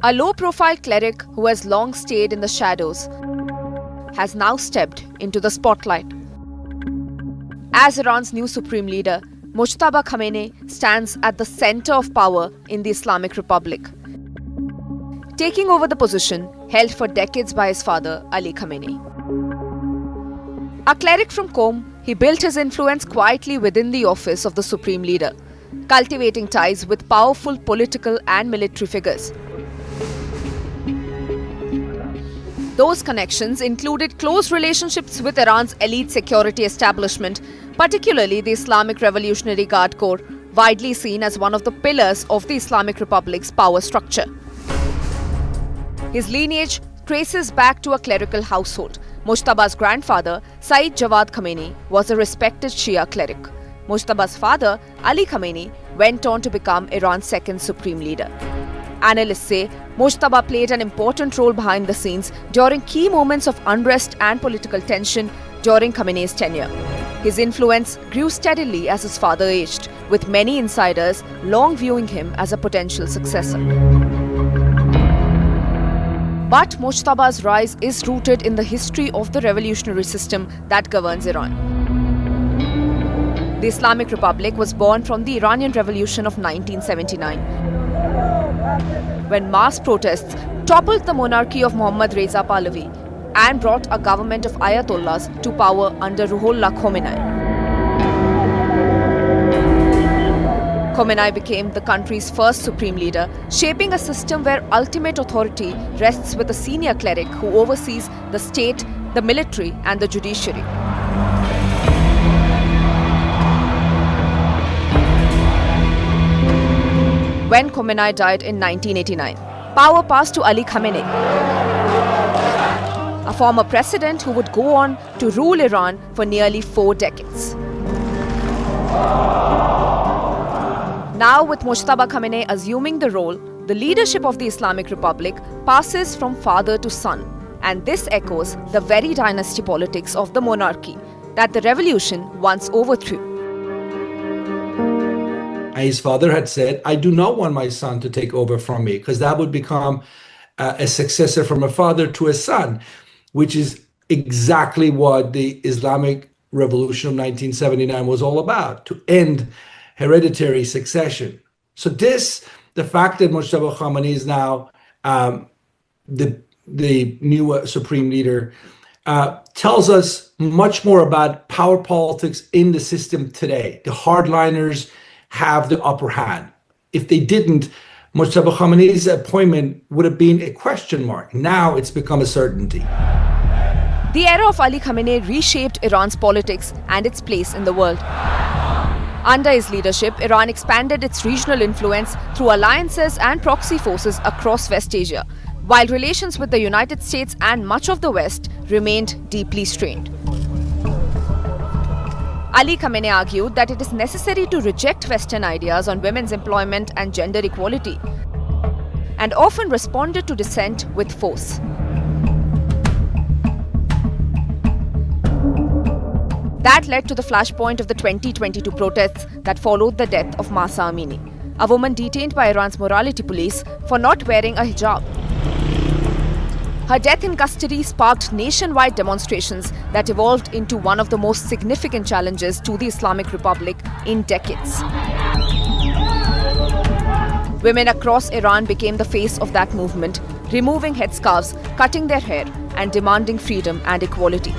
A low-profile cleric who has long stayed in the shadows has now stepped into the spotlight. As Iran's new Supreme Leader, Mojtaba Khamenei stands at the center of power in the Islamic Republic, taking over the position held for decades by his father, Ali Khamenei. A cleric from Qom, he built his influence quietly within the office of the Supreme Leader, cultivating ties with powerful political and military figures. Those connections included close relationships with Iran's elite security establishment, particularly the Islamic Revolutionary Guard Corps, widely seen as one of the pillars of the Islamic Republic's power structure. His lineage traces back to a clerical household. Mojtaba's grandfather, Sayyid Jawad Khamenei, was a respected Shia cleric. Mojtaba's father, Ali Khamenei, went on to become Iran's second Supreme Leader. Analysts say Mojtaba played an important role behind the scenes during key moments of unrest and political tension during Khamenei's tenure. His influence grew steadily as his father aged, with many insiders long viewing him as a potential successor. But Mojtaba's rise is rooted in the history of the revolutionary system that governs Iran. The Islamic Republic was born from the Iranian Revolution of 1979, when mass protests toppled the monarchy of Mohammad Reza Pahlavi and brought a government of Ayatollahs to power under Ruhollah Khomeini. Khamenei became the country's first supreme leader, shaping a system where ultimate authority rests with a senior cleric who oversees the state, the military, and the judiciary. When Khamenei died in 1989, power passed to Ali Khamenei, a former president who would go on to rule Iran for nearly 4 decades. Now, with Mojtaba Khamenei assuming the role, the leadership of the Islamic Republic passes from father to son, and this echoes the very dynasty politics of the monarchy that the revolution once overthrew. His father had said, I do not want my son to take over from me, because that would become a successor from a father to a son, which is exactly what the Islamic Revolution of 1979 was all about, to end hereditary succession. So the fact that Mojtaba Khamenei is now the new Supreme Leader tells us much more about power politics in the system today. The hardliners have the upper hand. If they didn't, Mojtaba Khamenei's appointment would have been a question mark. Now it's become a certainty. The era of Ali Khamenei reshaped Iran's politics and its place in the world. Under his leadership, Iran expanded its regional influence through alliances and proxy forces across West Asia, while relations with the United States and much of the West remained deeply strained. Ali Khamenei argued that it is necessary to reject Western ideas on women's employment and gender equality, and often responded to dissent with force. That led to the flashpoint of the 2022 protests that followed the death of Mahsa Amini, a woman detained by Iran's morality police for not wearing a hijab. Her death in custody sparked nationwide demonstrations that evolved into one of the most significant challenges to the Islamic Republic in decades. Women across Iran became the face of that movement, removing headscarves, cutting their hair, and demanding freedom and equality.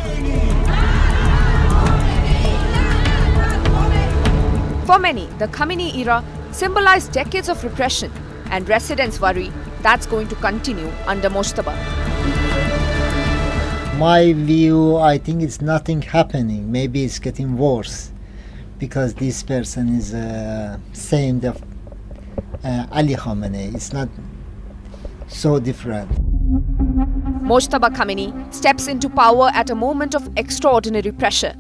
For many, the Khamenei era symbolized decades of repression, and residents worry that's going to continue under Mojtaba. My view, I think it's nothing happening. Maybe it's getting worse because this person is same of Ali Khamenei. It's not so different. Mojtaba Khamenei steps into power at a moment of extraordinary pressure.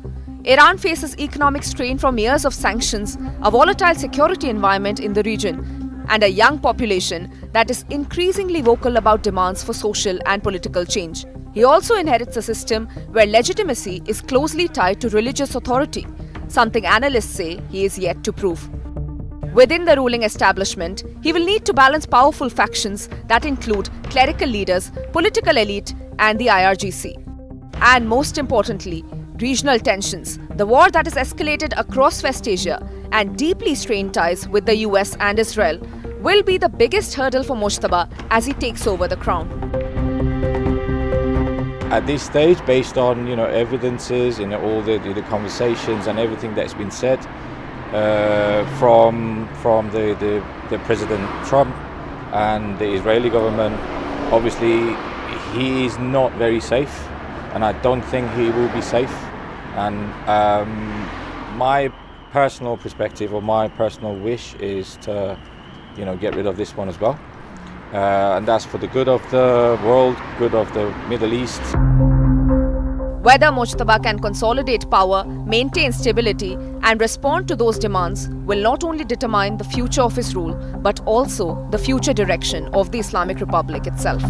Iran faces economic strain from years of sanctions, a volatile security environment in the region, and a young population that is increasingly vocal about demands for social and political change. He also inherits a system where legitimacy is closely tied to religious authority, something analysts say he is yet to prove. Within the ruling establishment, he will need to balance powerful factions that include clerical leaders, political elite, and the IRGC. And most importantly, regional tensions, the war that has escalated across West Asia and deeply strained ties with the US and Israel, will be the biggest hurdle for Mojtaba as he takes over the crown. At this stage, based on evidences, all the conversations and everything that's been said from the President Trump and the Israeli government, obviously he is not very safe, and I don't think he will be safe. And my personal perspective or my personal wish is to get rid of this one as well. And that's for the good of the world, good of the Middle East. Whether Mojtaba can consolidate power, maintain stability, and respond to those demands will not only determine the future of his rule, but also the future direction of the Islamic Republic itself.